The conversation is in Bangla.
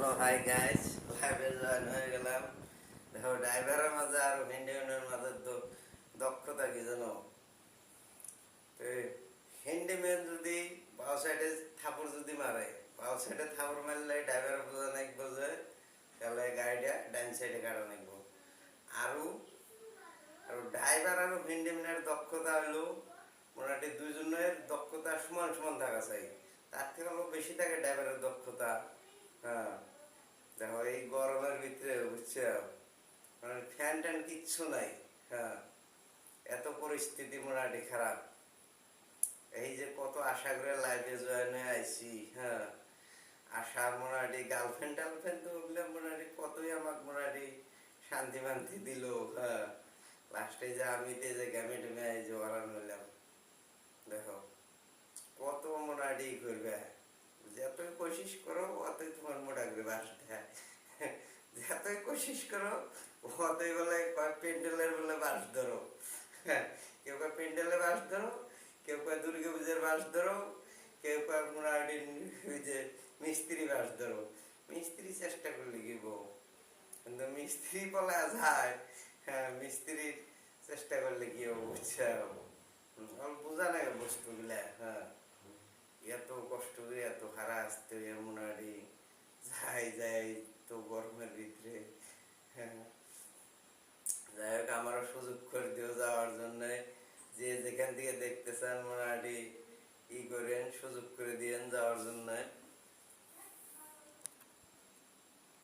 হ্যালো হাই গাইস, লাইভে জয়েন হয়ে গেলাম। দেখো ড্রাইভারের মাঝে আর হ্যান্ডিম্যানের মাঝে দক্ষতা কি জানো? হ্যান্ডিম্যান যদি বাউ সাইডে থাপড় যদি মারে, বাউ সাইডে থাপড় মারলে ড্রাইভার বোঝা নাকবো যে তাহলে গাড়িটা ডাইন সাইডে কাটা নাকবো। আরও আর ড্রাইভার আর হ্যান্ডিম্যানের দক্ষতা হলো মোটামুটি দুইজনের দক্ষতা সমান সমান থাকা চাই। তার থেকে অল্প বেশি থাকে ড্রাইভারের দক্ষতা। হ্যাঁ, দেখো এই গরমের ভিতরে বুঝছো, মানে ফ্যান ট্যান কিচ্ছু নাই। হ্যাঁ, এত পরিস্থিতি মোটামুটি খারাপ। এই যে কত আশা করে লাইফে জয়েন হয়ে আইছি। হ্যাঁ, আশা মোটামুটি গার্লফ্রেন্ড টার্লফ্রেন্ড তো ওগুলো মোটামুটি কতই আমাকে মোটামুটি শান্তি মান্তি দিল। হ্যাঁ, লাস্টে যে আমি যে গ্যামে টেমে এই যে ওরান হইলাম। দেখো কত মোটামুটি করবে, যতই কোশিশ করো অতই তোমার মোটা করে বাস দেয়। যতই কোশিশ করো অতই বলে পেন্ডেলের বলে বাস ধরো। কেউ কয় পেন্ডেলে বাস ধরো, কেউ কয় দুর্গা পূজার বাস ধরো, কেউ কয় মোটামুটি ওই যে মিস্ত্রি বাস ধরো। মিস্ত্রি চেষ্টা করলে কি বউ, কিন্তু মিস্ত্রি বলা যায়। হ্যাঁ, মিস্ত্রির চেষ্টা করলে কি হবো বুঝছে, বোঝা লাগে বস্তুগুলা। হ্যাঁ, এত কষ্ট করে এত হারা আসতে মোটামুটি যাই যাই তো গরমের ভিতরে। হ্যাঁ, যাই হোক আমারও সুযোগ করে দিও যাওয়ার জন্য। যে যেখান থেকে দেখতেছেন মোটামুটি ই করেন, সুযোগ করে দিয়েন যাওয়ার জন্য।